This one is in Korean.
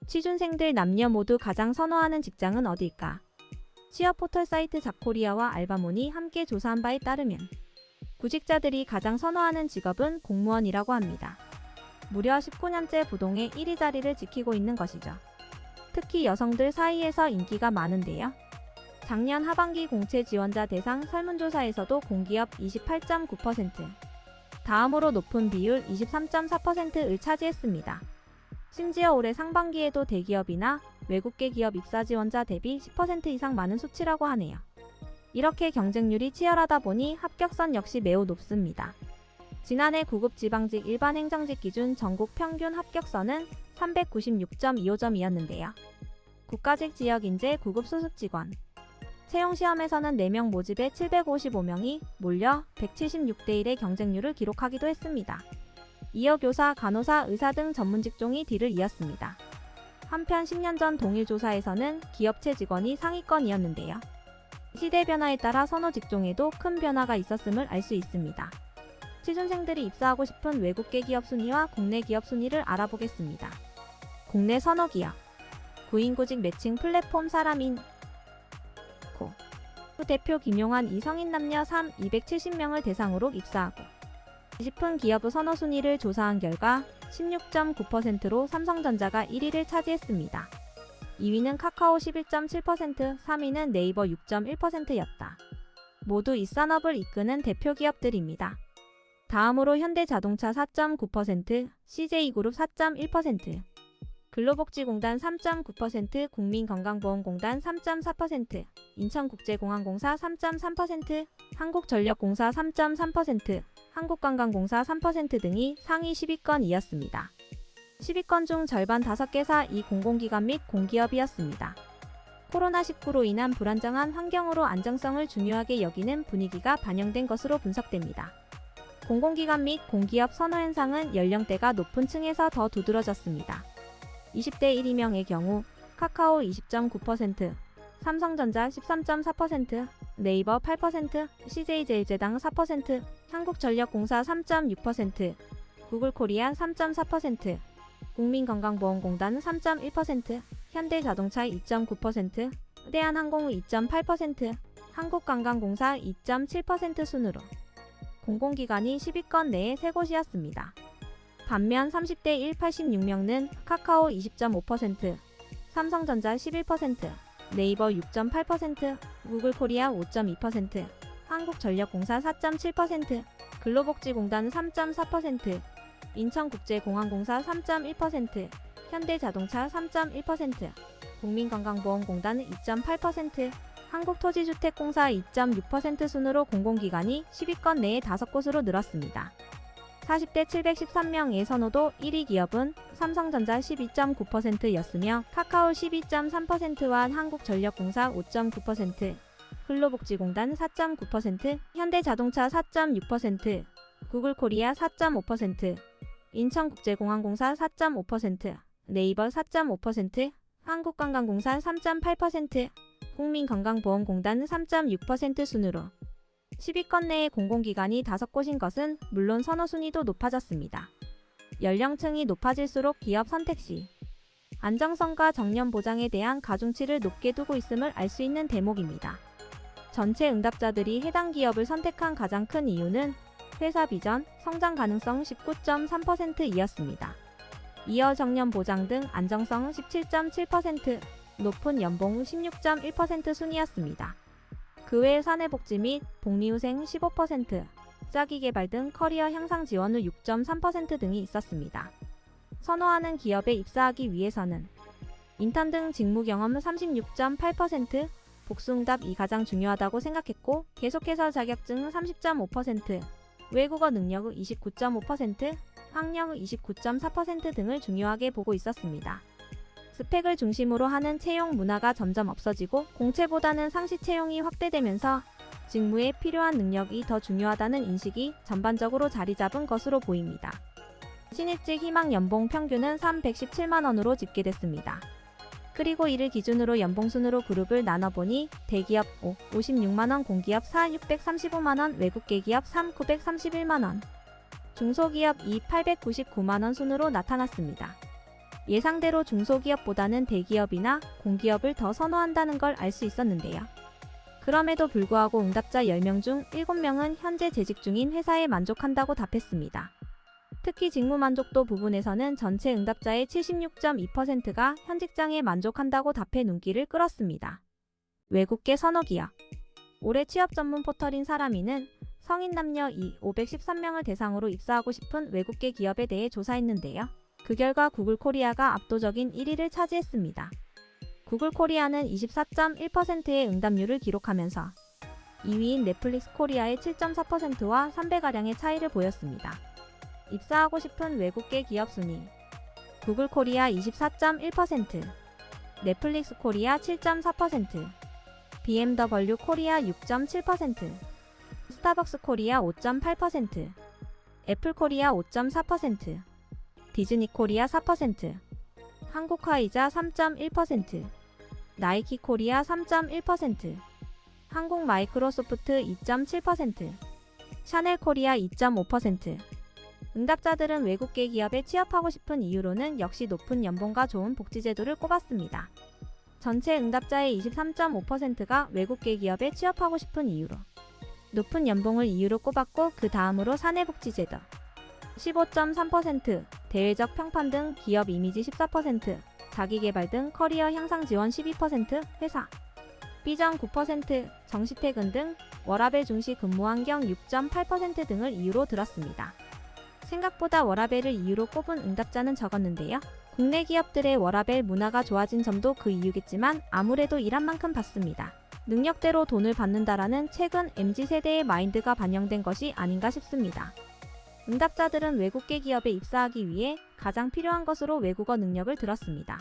취준생들 남녀 모두 가장 선호하는 직장은 어디일까? 취업 포털 사이트 잡코리아와 알바몬이 함께 조사한 바에 따르면 구직자들이 가장 선호하는 직업은 공무원이라고 합니다. 무려 19년째 부동의 1위 자리를 지키고 있는 것이죠. 특히 여성들 사이에서 인기가 많은데요. 작년 하반기 공채 지원자 대상 설문조사에서도 공기업 28.9%, 다음으로 높은 비율 23.4%를 차지했습니다. 심지어 올해 상반기에도 대기업이나 외국계 기업 입사 지원자 대비 10% 이상 많은 수치라고 하네요. 이렇게 경쟁률이 치열하다 보니 합격선 역시 매우 높습니다. 지난해 구급 지방직 일반 행정직 기준 전국 평균 합격선은 396.25점이었는데요. 국가직 지역 인재 구급 수습 직원 채용시험에서는 4명 모집에 755명이 몰려 176대 1의 경쟁률을 기록하기도 했습니다. 이어 교사, 간호사, 의사 등 전문 직종이 뒤를 이었습니다. 한편 10년 전 동일 조사에서는 기업체 직원이 상위권이었는데요. 시대 변화에 따라 선호 직종에도 큰 변화가 있었음을 알 수 있습니다. 취준생들이 입사하고 싶은 외국계 기업 순위와 국내 기업 순위를 알아보겠습니다. 국내 선호 기업 구인구직 매칭 플랫폼 사람인 코 대표 김용환 이성인 남녀 270명을 대상으로 입사하고 싶은 기업의 선호 순위를 조사한 결과 16.9%로 삼성전자가 1위를 차지했습니다. 2위는 카카오 11.7%, 3위는 네이버 6.1%였다. 모두 이 산업을 이끄는 대표 기업들입니다. 다음으로 현대자동차 4.9%, CJ그룹 4.1%, 근로복지공단 3.9%, 국민건강보험공단 3.4%, 인천국제공항공사 3.3%, 한국전력공사 3.3%, 한국관광공사 3% 등이 상위 10위권이었습니다. 10위권 중 절반 5개사 이 공공기관 및 공기업이었습니다. 코로나19로 인한 불안정한 환경으로 안정성을 중요하게 여기는 분위기가 반영된 것으로 분석됩니다. 공공기관 및 공기업 선호 현상은 연령대가 높은 층에서 더 두드러졌습니다. 20대 1위명의 경우 카카오 20.9%, 삼성전자 13.4%, 네이버 8%, CJ제일제당 4%, 한국전력공사 3.6%, 구글코리아 3.4%, 국민건강보험공단 3.1%, 현대자동차 2.9%, 대한항공 2.8%, 한국관광공사 2.7% 순으로 공공기관이 10위권 내에 3곳이었습니다. 반면 30대 1 86명은 카카오 20.5%, 삼성전자 11%, 네이버 6.8%, 구글코리아 5.2%, 한국전력공사 4.7%, 근로복지공단 3.4%, 인천국제공항공사 3.1%, 현대자동차 3.1%, 국민건강보험공단 2.8%, 한국토지주택공사 2.6% 순으로 공공기관이 10위권 내에 5곳으로 늘었습니다. 40대 713명의 선호도 1위 기업은 삼성전자 12.9%였으며 카카오 12.3%와 한국전력공사 5.9%, 근로복지공단 4.9%, 현대자동차 4.6%, 구글코리아 4.5%, 인천국제공항공사 4.5%, 네이버 4.5%, 한국관광공사 3.8%, 국민건강보험공단 3.6% 순으로 10위권 내의 공공기관이 5곳인 것은 물론 선호 순위도 높아졌습니다. 연령층이 높아질수록 기업 선택 시 안정성과 정년 보장에 대한 가중치를 높게 두고 있음을 알 수 있는 대목입니다. 전체 응답자들이 해당 기업을 선택한 가장 큰 이유는 회사 비전, 성장 가능성 19.3%이었습니다. 이어 정년 보장 등 안정성 17.7%, 높은 연봉 16.1% 순이었습니다. 그 외 사내복지 및 복리후생 15%, 짜기개발 등 커리어 향상 지원 후 6.3% 등이 있었습니다. 선호하는 기업에 입사하기 위해서는 인턴 등 직무 경험 36.8%, 복수응답이 가장 중요하다고 생각했고 계속해서 자격증 30.5%, 외국어 능력 29.5%, 학력 29.4% 등을 중요하게 보고 있었습니다. 스펙을 중심으로 하는 채용 문화가 점점 없어지고 공채보다는 상시 채용이 확대되면서 직무에 필요한 능력이 더 중요하다는 인식이 전반적으로 자리 잡은 것으로 보입니다. 신입직 희망 연봉 평균은 317만원으로 집계됐습니다. 그리고 이를 기준으로 연봉순으로 그룹을 나눠보니 대기업 5, 56만원, 공기업 4, 635만원, 외국계 기업 3, 931만원, 중소기업 2, 899만원 순으로 나타났습니다. 예상대로 중소기업보다는 대기업이나 공기업을 더 선호한다는 걸 알 수 있었는데요. 그럼에도 불구하고 응답자 10명 중 7명은 현재 재직 중인 회사에 만족한다고 답했습니다. 특히 직무 만족도 부분에서는 전체 응답자의 76.2%가 현 직장에 만족한다고 답해 눈길을 끌었습니다. 외국계 선호기업. 올해 취업 전문 포털인 사람이는 성인 남녀 513명을 대상으로 입사하고 싶은 외국계 기업에 대해 조사했는데요. 그 결과 구글 코리아가 압도적인 1위를 차지했습니다. 구글 코리아는 24.1%의 응답률을 기록하면서 2위인 넷플릭스 코리아의 7.4%와 3배가량의 차이를 보였습니다. 입사하고 싶은 외국계 기업 순위. 구글 코리아 24.1%, 넷플릭스 코리아 7.4%, BMW 코리아 6.7%, 스타벅스 코리아 5.8%, 애플 코리아 5.4%, 디즈니 코리아 4%, 한국화이자 3.1%, 나이키 코리아 3.1%, 한국 마이크로소프트 2.7%, 샤넬 코리아 2.5%. 응답자들은 외국계 기업에 취업하고 싶은 이유로는 역시 높은 연봉과 좋은 복지 제도를 꼽았습니다. 전체 응답자의 23.5%가 외국계 기업에 취업하고 싶은 이유로 높은 연봉을 이유로 꼽았고 그 다음으로 사내복지 제도 15.3%, 대외적 평판 등 기업 이미지 14%, 자기개발 등 커리어 향상 지원 12%, 회사 비전 9%, 정시퇴근 등 워라밸 중시 근무 환경 6.8% 등을 이유로 들었습니다. 생각보다 워라밸을 이유로 꼽은 응답자는 적었는데요. 국내 기업들의 워라밸 문화가 좋아진 점도 그 이유겠지만 아무래도 일한 만큼 받습니다. 능력대로 돈을 받는다라는 최근 MZ세대의 마인드가 반영된 것이 아닌가 싶습니다. 응답자들은 외국계 기업에 입사하기 위해 가장 필요한 것으로 외국어 능력을 들었습니다.